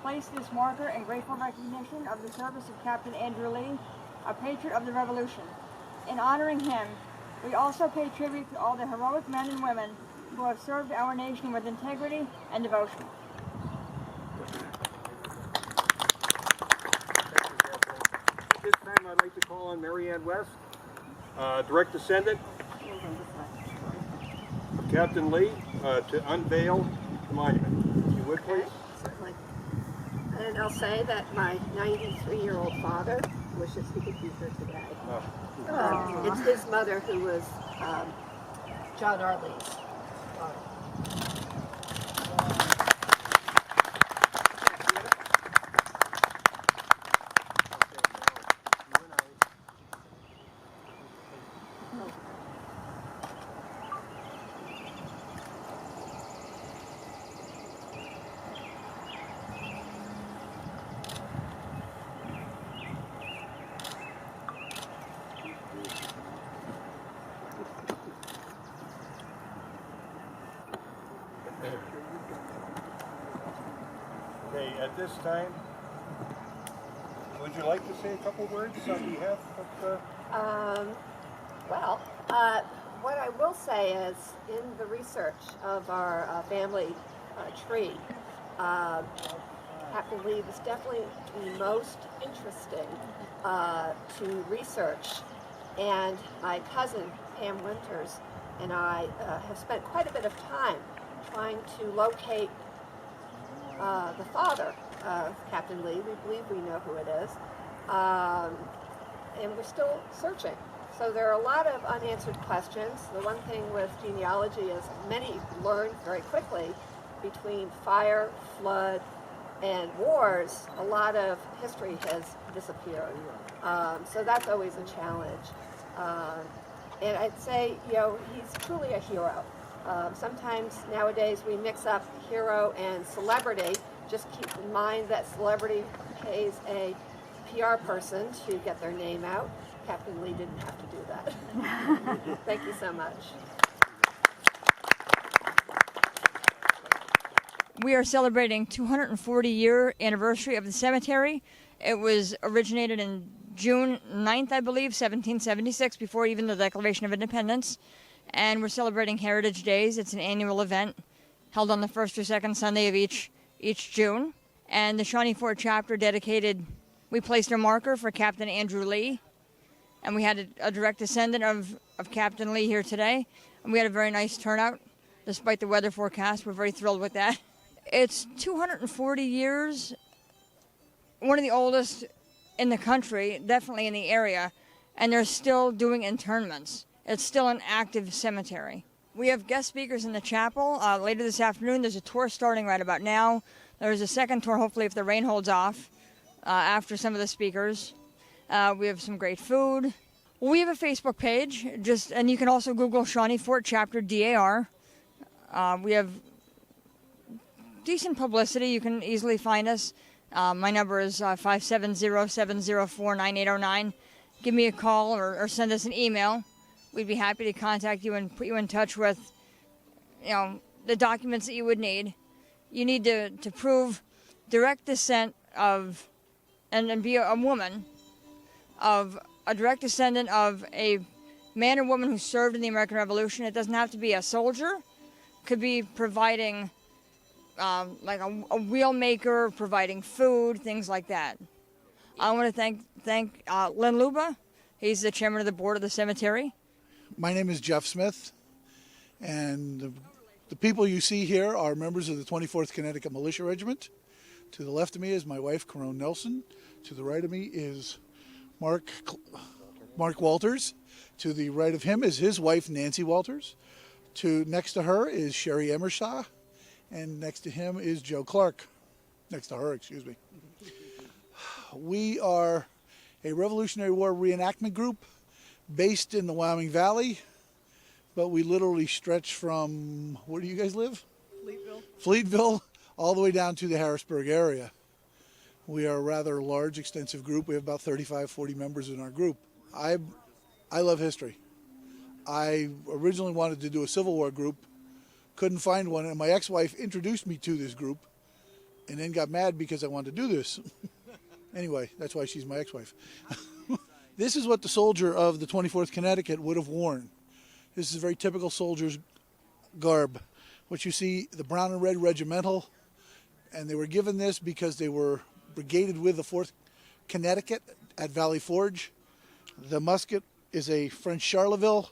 Place this marker in grateful recognition of the service of Captain Andrew Lee, a patriot of the Revolution. In honoring him, we also pay tribute to all the heroic men and women who have served our nation with integrity and devotion. At this time, I'd like to call on Mary Ann West, direct descendant of Captain Lee, to unveil the monument. If you would, please. Certainly. And I'll say that my 93-year-old father wishes he could be here today. It's his mother who was John R. Lee's daughter. Okay, at this time, would you like to say a couple words on behalf of what I will say is, in the research of our family tree, Captain Lee was definitely the most interesting to research, and my cousin Pam Winters and I have spent quite a bit of time trying to locate the father of Captain Lee. We believe we know who it is, and we're still searching. So there are a lot of unanswered questions. The one thing with genealogy is many learn very quickly. Between fire, flood, and wars, a lot of history has disappeared. So that's always a challenge. And I'd say, you know, he's truly a hero. Sometimes nowadays we mix up hero and celebrity. Just keep in mind that celebrity pays a PR person to get their name out. Captain Lee didn't have to do that. Thank you so much. We are celebrating 240-year anniversary of the cemetery. It was originated in June 9th, I believe, 1776, before even the Declaration of Independence. And we're celebrating Heritage Days. It's an annual event held on the first or second Sunday of each June. And the Shawnee Fort chapter we placed a marker for Captain Andrew Lee. And we had a direct descendant of Captain Lee here today. And we had a very nice turnout, despite the weather forecast. We're very thrilled with that. It's 240 years, one of the oldest in the country, definitely in the area, and they're still doing internments. It's still an active cemetery. We have guest speakers in the chapel. Later this afternoon, there's a tour starting right about now. There's a second tour, hopefully, if the rain holds off, after some of the speakers. We have some great food. We have a Facebook page, and you can also Google Shawnee Fort Chapter DAR. We have decent publicity. You can easily find us. My number is 570-704-9809. Give me a call or send us an email. We'd be happy to contact you and put you in touch with, the documents that you would need. You need to prove direct descent of, and be a woman, of a direct descendant of a man or woman who served in the American Revolution. It doesn't have to be a soldier. It could be providing, like a wheel maker, providing food, things like that. I want to thank Len Luba. He's the chairman of the board of the cemetery. My name is Jeff Smith, and the people you see here are members of the 24th Connecticut Militia Regiment. To the left of me is my wife, Carone Nelson. To the right of me is Mark Walters. To the right of him is his wife, Nancy Walters. Next to her is Sherry Emershaw, and next to him is Joe Clark. Next to her, excuse me. We are a Revolutionary War reenactment group based in the Wyoming Valley, but we literally stretch from, where do you guys live? Fleetville, all the way down to the Harrisburg area. We are a rather large, extensive group. We have about 35, 40 members in our group. I love history. I originally wanted to do a Civil War group, couldn't find one, and my ex-wife introduced me to this group and then got mad because I wanted to do this. Anyway, that's why she's my ex-wife. This is what the soldier of the 24th Connecticut would have worn. This is a very typical soldier's garb. What you see, the brown and red regimental, and they were given this because they were brigaded with the 4th Connecticut at Valley Forge. The musket is a French Charleville,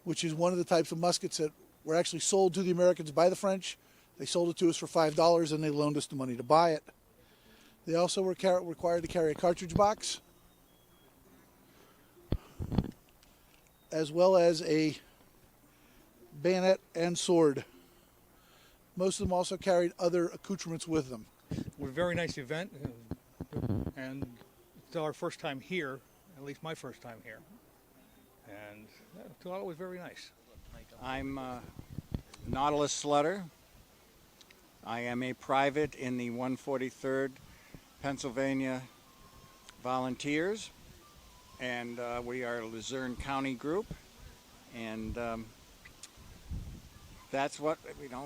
which is one of the types of muskets that were actually sold to the Americans by the French. They sold it to us for $5 and they loaned us the money to buy it. They also were required to carry a cartridge box, as well as a bayonet and sword. Most of them also carried other accoutrements with them. We're a very nice event, and it's our first time here, at least my first time here. And I thought it was very nice. I'm Nautilus Slutter. I am a private in the 143rd Pennsylvania Volunteers, and we are a Luzerne County group, and that's what,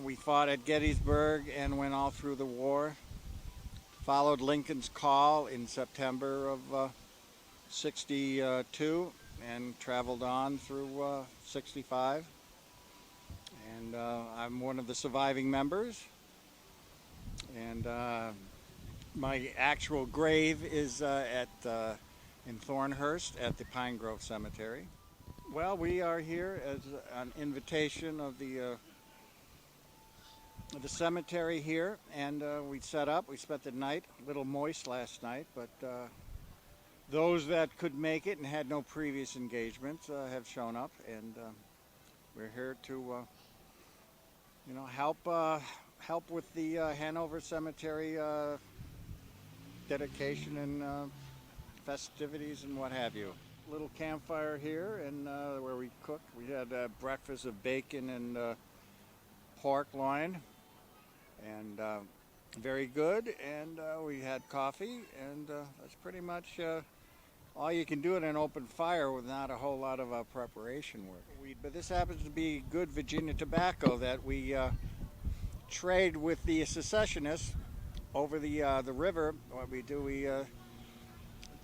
we fought at Gettysburg and went all through the war. Followed Lincoln's call in September of 62 and traveled on through 65. And I'm one of the surviving members. And my actual grave is in Thornhurst at the Pine Grove Cemetery. Well, we are here as an invitation of the cemetery here, and we set up. We spent the night, a little moist last night, but those that could make it and had no previous engagements have shown up, and we're here to help with the Hanover Cemetery dedication and festivities and what have you. Little campfire here, and where we cooked. We had breakfast of bacon and pork loin, and very good. And we had coffee, and that's pretty much all you can do in an open fire with not a whole lot of preparation work. But this happens to be good Virginia tobacco that we trade with the secessionists over the river. What we do, we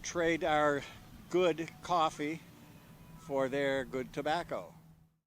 trade our good coffee for their good tobacco.